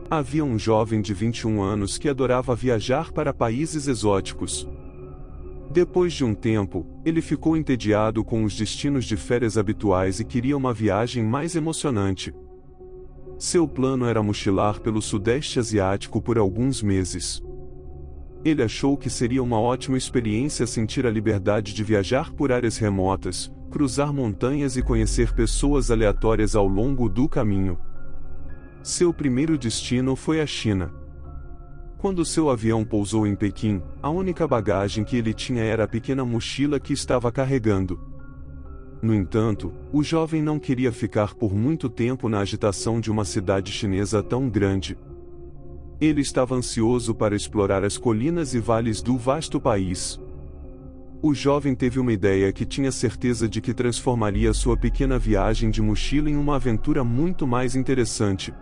Havia um jovem de 21 anos que adorava viajar para países exóticos. Depois de um tempo, ele ficou entediado com os destinos de férias habituais e queria uma viagem mais emocionante. Seu plano era mochilar pelo Sudeste Asiático por alguns meses. Ele achou que seria uma ótima experiência sentir a liberdade de viajar por áreas remotas, cruzar montanhas e conhecer pessoas aleatórias ao longo do caminho. Seu primeiro destino foi a China. Quando seu avião pousou em Pequim, a única bagagem que ele tinha era a pequena mochila que estava carregando. No entanto, o jovem não queria ficar por muito tempo na agitação de uma cidade chinesa tão grande. Ele estava ansioso para explorar as colinas e vales do vasto país. O jovem teve uma ideia que tinha certeza de que transformaria sua pequena viagem de mochila em uma aventura muito mais interessante.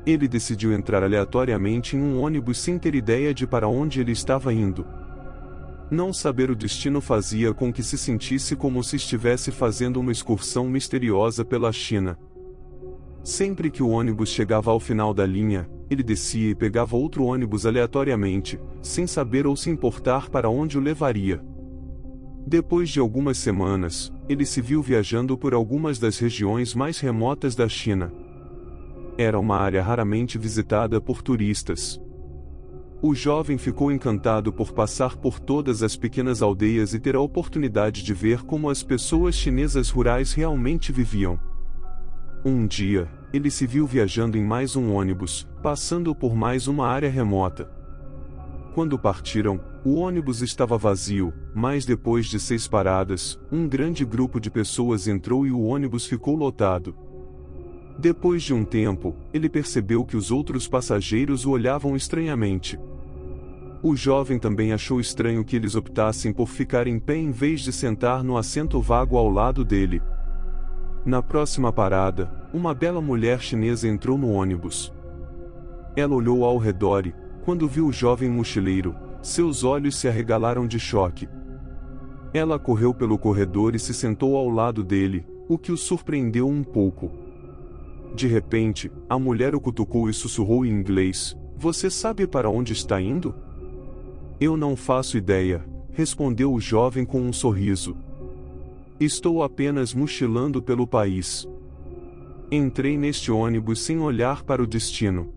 Ele decidiu entrar aleatoriamente em um ônibus sem ter ideia de para onde ele estava indo. Não saber o destino fazia com que se sentisse como se estivesse fazendo uma excursão misteriosa pela China. Sempre que o ônibus chegava ao final da linha, ele descia e pegava outro ônibus aleatoriamente, sem saber ou se importar para onde o levaria. Depois de algumas semanas, ele se viu viajando por algumas das regiões mais remotas da China. Era uma área raramente visitada por turistas. O jovem ficou encantado por passar por todas as pequenas aldeias e ter a oportunidade de ver como as pessoas chinesas rurais realmente viviam. Um dia, ele se viu viajando em mais um ônibus, passando por mais uma área remota. Quando partiram, o ônibus estava vazio, mas depois de 6 paradas, um grande grupo de pessoas entrou e o ônibus ficou lotado. Depois de um tempo, ele percebeu que os outros passageiros o olhavam estranhamente. O jovem também achou estranho que eles optassem por ficar em pé em vez de sentar no assento vago ao lado dele. Na próxima parada, uma bela mulher chinesa entrou no ônibus. Ela olhou ao redor e, quando viu o jovem mochileiro, seus olhos se arregalaram de choque. Ela correu pelo corredor e se sentou ao lado dele, o que o surpreendeu um pouco. De repente, a mulher o cutucou e sussurrou em inglês: "Você sabe para onde está indo?" "Eu não faço ideia", respondeu o jovem com um sorriso. "Estou apenas mochilando pelo país. Entrei neste ônibus sem olhar para o destino."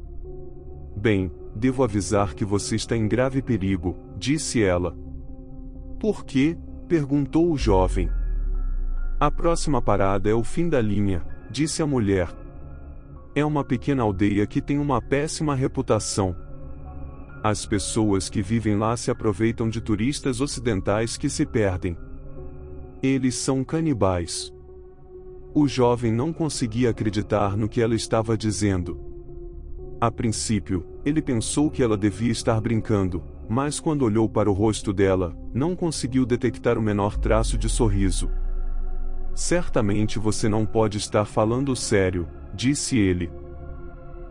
"Bem, devo avisar que você está em grave perigo", disse ela. "Por quê?", perguntou o jovem. "A próxima parada é o fim da linha", disse a mulher. "É uma pequena aldeia que tem uma péssima reputação. As pessoas que vivem lá se aproveitam de turistas ocidentais que se perdem. Eles são canibais." O jovem não conseguia acreditar no que ela estava dizendo. A princípio, ele pensou que ela devia estar brincando, mas quando olhou para o rosto dela, não conseguiu detectar o menor traço de sorriso. "Certamente você não pode estar falando sério", disse ele.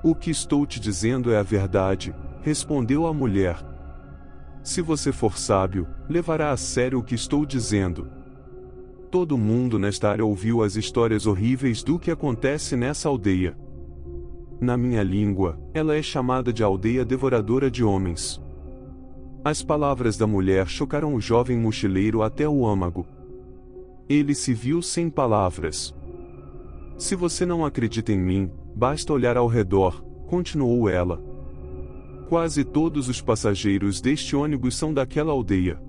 "O que estou te dizendo é a verdade", respondeu a mulher. "Se você for sábio, levará a sério o que estou dizendo." Todo mundo nesta área ouviu as histórias horríveis do que acontece nessa aldeia. Na minha língua, ela é chamada de aldeia devoradora de homens. As palavras da mulher chocaram o jovem mochileiro até o âmago. Ele se viu sem palavras. "Se você não acredita em mim, basta olhar ao redor", continuou ela. "Quase todos os passageiros deste ônibus são daquela aldeia."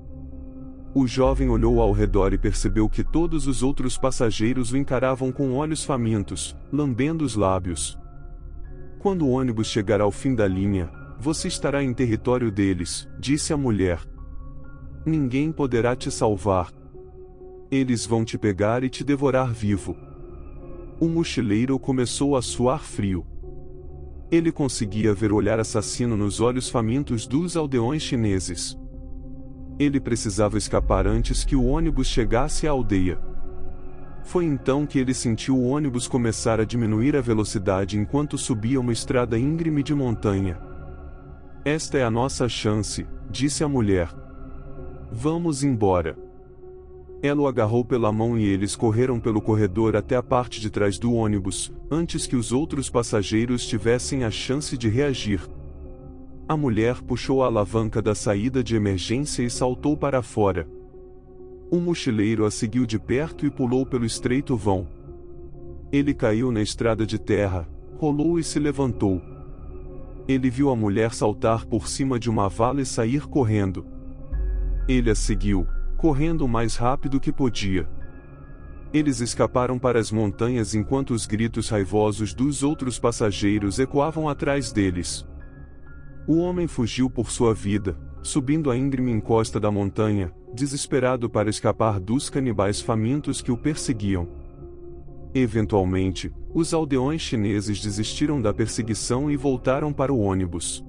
O jovem olhou ao redor e percebeu que todos os outros passageiros o encaravam com olhos famintos, lambendo os lábios. "Quando o ônibus chegar ao fim da linha, você estará em território deles", disse a mulher. "Ninguém poderá te salvar. Eles vão te pegar e te devorar vivo." O mochileiro começou a suar frio. Ele conseguia ver o olhar assassino nos olhos famintos dos aldeões chineses. Ele precisava escapar antes que o ônibus chegasse à aldeia. Foi então que ele sentiu o ônibus começar a diminuir a velocidade enquanto subia uma estrada íngreme de montanha. "Esta é a nossa chance", disse a mulher. "Vamos embora." Ela o agarrou pela mão e eles correram pelo corredor até a parte de trás do ônibus, antes que os outros passageiros tivessem a chance de reagir. A mulher puxou a alavanca da saída de emergência e saltou para fora. O mochileiro a seguiu de perto e pulou pelo estreito vão. Ele caiu na estrada de terra, rolou e se levantou. Ele viu a mulher saltar por cima de uma vala e sair correndo. Ele a seguiu, correndo o mais rápido que podia. Eles escaparam para as montanhas enquanto os gritos raivosos dos outros passageiros ecoavam atrás deles. O homem fugiu por sua vida, subindo a íngreme encosta da montanha, desesperado para escapar dos canibais famintos que o perseguiam. Eventualmente, os aldeões chineses desistiram da perseguição e voltaram para o ônibus.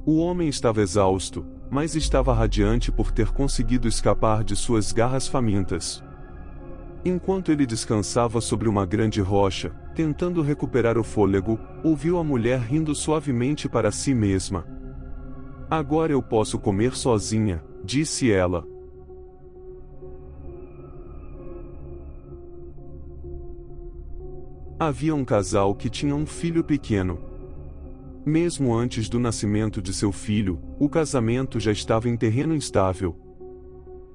O homem estava exausto, mas estava radiante por ter conseguido escapar de suas garras famintas. Enquanto ele descansava sobre uma grande rocha, tentando recuperar o fôlego, ouviu a mulher rindo suavemente para si mesma. "Agora eu posso comer sozinha", disse ela. Havia um casal que tinha um filho pequeno. Mesmo antes do nascimento de seu filho, o casamento já estava em terreno instável.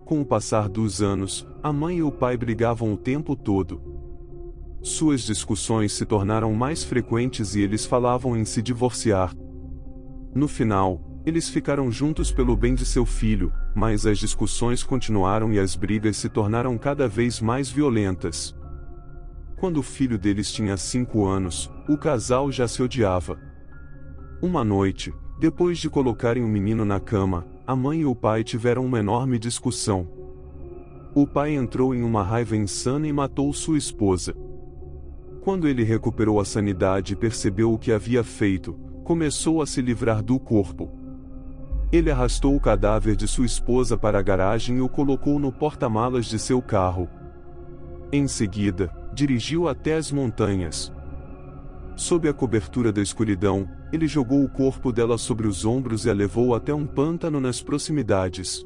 Com o passar dos anos, a mãe e o pai brigavam o tempo todo. Suas discussões se tornaram mais frequentes e eles falavam em se divorciar. No final, eles ficaram juntos pelo bem de seu filho, mas as discussões continuaram e as brigas se tornaram cada vez mais violentas. Quando o filho deles tinha 5 anos, o casal já se odiava. Uma noite, depois de colocarem o menino na cama, a mãe e o pai tiveram uma enorme discussão. O pai entrou em uma raiva insana e matou sua esposa. Quando ele recuperou a sanidade e percebeu o que havia feito, começou a se livrar do corpo. Ele arrastou o cadáver de sua esposa para a garagem e o colocou no porta-malas de seu carro. Em seguida, dirigiu até as montanhas. Sob a cobertura da escuridão, ele jogou o corpo dela sobre os ombros e a levou até um pântano nas proximidades.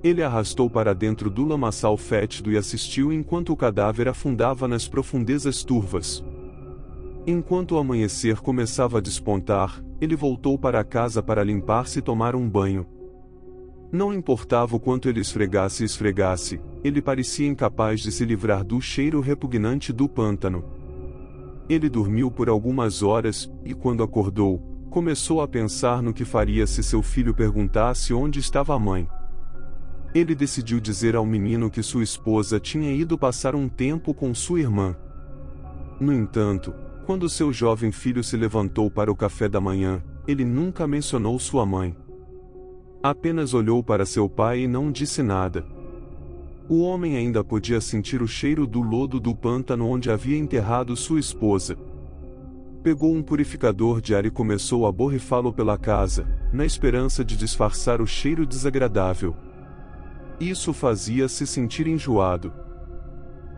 Ele a arrastou para dentro do lamaçal fétido e assistiu enquanto o cadáver afundava nas profundezas turvas. Enquanto o amanhecer começava a despontar, ele voltou para a casa para limpar-se e tomar um banho. Não importava o quanto ele esfregasse e esfregasse, ele parecia incapaz de se livrar do cheiro repugnante do pântano. Ele dormiu por algumas horas, e quando acordou, começou a pensar no que faria se seu filho perguntasse onde estava a mãe. Ele decidiu dizer ao menino que sua esposa tinha ido passar um tempo com sua irmã. No entanto, quando seu jovem filho se levantou para o café da manhã, ele nunca mencionou sua mãe. Apenas olhou para seu pai e não disse nada. O homem ainda podia sentir o cheiro do lodo do pântano onde havia enterrado sua esposa. Pegou um purificador de ar e começou a borrifá-lo pela casa, na esperança de disfarçar o cheiro desagradável. Isso fazia se sentir enjoado.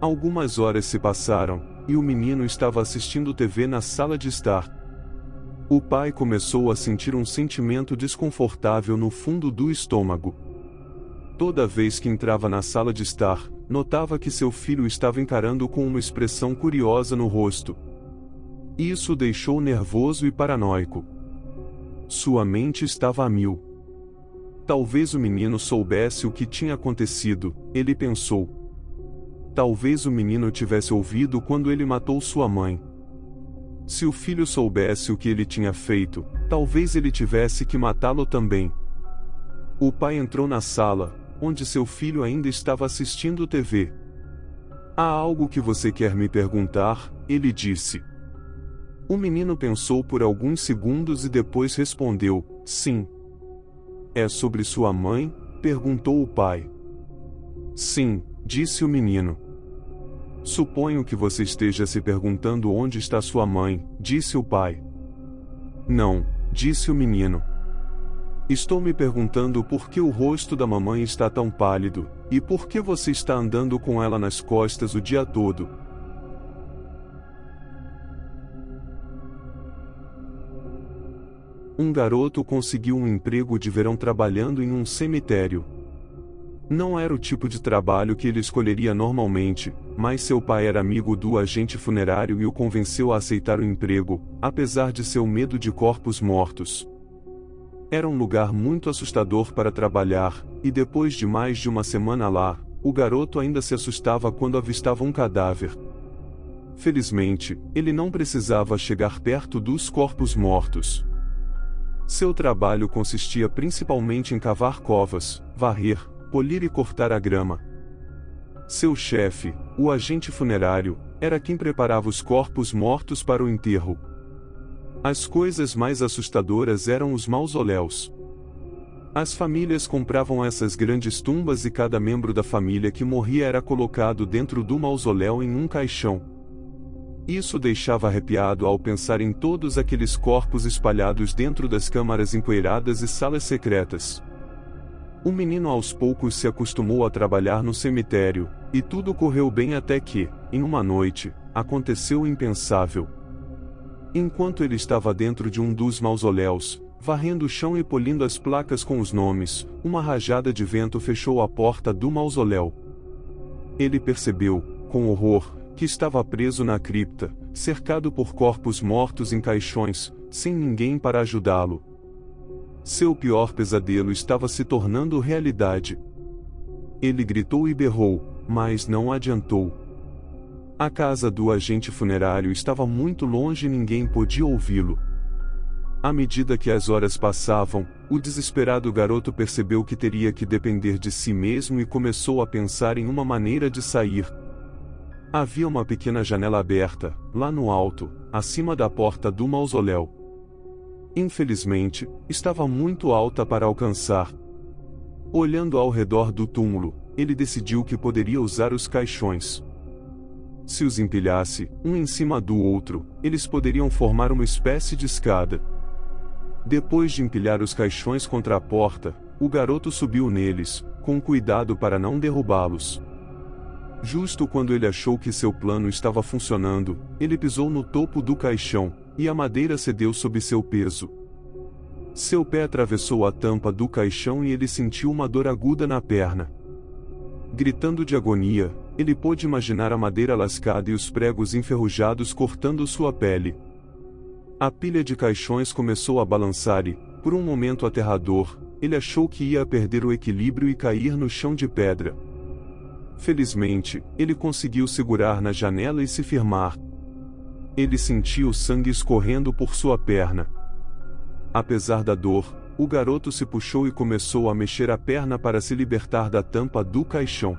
Algumas horas se passaram, e o menino estava assistindo TV na sala de estar. O pai começou a sentir um sentimento desconfortável no fundo do estômago. Toda vez que entrava na sala de estar, notava que seu filho estava encarando com uma expressão curiosa no rosto. Isso o deixou nervoso e paranoico. Sua mente estava a mil. Talvez o menino soubesse o que tinha acontecido, ele pensou. Talvez o menino tivesse ouvido quando ele matou sua mãe. Se o filho soubesse o que ele tinha feito, talvez ele tivesse que matá-lo também. O pai entrou na sala, onde seu filho ainda estava assistindo TV. "Há algo que você quer me perguntar?", ele disse. O menino pensou por alguns segundos e depois respondeu: "Sim." "É sobre sua mãe?", perguntou o pai. "Sim", disse o menino. "Suponho que você esteja se perguntando onde está sua mãe", disse o pai. "Não", disse o menino. "Estou me perguntando por que o rosto da mamãe está tão pálido, e por que você está andando com ela nas costas o dia todo." Um garoto conseguiu um emprego de verão trabalhando em um cemitério. Não era o tipo de trabalho que ele escolheria normalmente, mas seu pai era amigo do agente funerário e o convenceu a aceitar o emprego, apesar de seu medo de corpos mortos. Era um lugar muito assustador para trabalhar, e depois de mais de uma semana lá, o garoto ainda se assustava quando avistava um cadáver. Felizmente, ele não precisava chegar perto dos corpos mortos. Seu trabalho consistia principalmente em cavar covas, varrer, polir e cortar a grama. Seu chefe, o agente funerário, era quem preparava os corpos mortos para o enterro. As coisas mais assustadoras eram os mausoléus. As famílias compravam essas grandes tumbas e cada membro da família que morria era colocado dentro do mausoléu em um caixão. Isso deixava arrepiado ao pensar em todos aqueles corpos espalhados dentro das câmaras empoeiradas e salas secretas. O menino aos poucos se acostumou a trabalhar no cemitério, e tudo correu bem até que, em uma noite, aconteceu o impensável. Enquanto ele estava dentro de um dos mausoléus, varrendo o chão e polindo as placas com os nomes, uma rajada de vento fechou a porta do mausoléu. Ele percebeu, com horror, que estava preso na cripta, cercado por corpos mortos em caixões, sem ninguém para ajudá-lo. Seu pior pesadelo estava se tornando realidade. Ele gritou e berrou, mas não adiantou. A casa do agente funerário estava muito longe e ninguém podia ouvi-lo. À medida que as horas passavam, o desesperado garoto percebeu que teria que depender de si mesmo e começou a pensar em uma maneira de sair. Havia uma pequena janela aberta, lá no alto, acima da porta do mausoléu. Infelizmente, estava muito alta para alcançar. Olhando ao redor do túmulo, ele decidiu que poderia usar os caixões. Se os empilhasse, um em cima do outro, eles poderiam formar uma espécie de escada. Depois de empilhar os caixões contra a porta, o garoto subiu neles, com cuidado para não derrubá-los. Justo quando ele achou que seu plano estava funcionando, ele pisou no topo do caixão, e a madeira cedeu sob seu peso. Seu pé atravessou a tampa do caixão e ele sentiu uma dor aguda na perna. Gritando de agonia, ele pôde imaginar a madeira lascada e os pregos enferrujados cortando sua pele. A pilha de caixões começou a balançar e, por um momento aterrador, ele achou que ia perder o equilíbrio e cair no chão de pedra. Felizmente, ele conseguiu segurar na janela e se firmar. Ele sentiu sangue escorrendo por sua perna. Apesar da dor, o garoto se puxou e começou a mexer a perna para se libertar da tampa do caixão.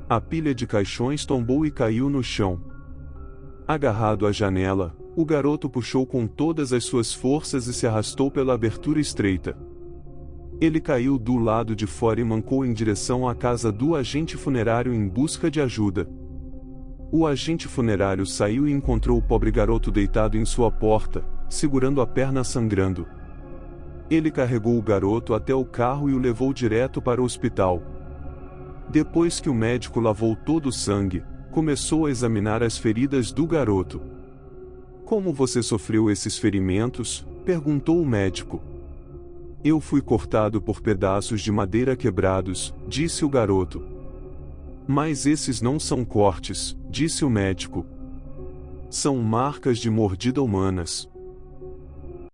A pilha de caixões tombou e caiu no chão. Agarrado à janela, o garoto puxou com todas as suas forças e se arrastou pela abertura estreita. Ele caiu do lado de fora e mancou em direção à casa do agente funerário em busca de ajuda. O agente funerário saiu e encontrou o pobre garoto deitado em sua porta, segurando a perna sangrando. Ele carregou o garoto até o carro e o levou direto para o hospital. Depois que o médico lavou todo o sangue, começou a examinar as feridas do garoto. "Como você sofreu esses ferimentos?", perguntou o médico. "Eu fui cortado por pedaços de madeira quebrados", disse o garoto. "Mas esses não são cortes", disse o médico. "São marcas de mordida humanas."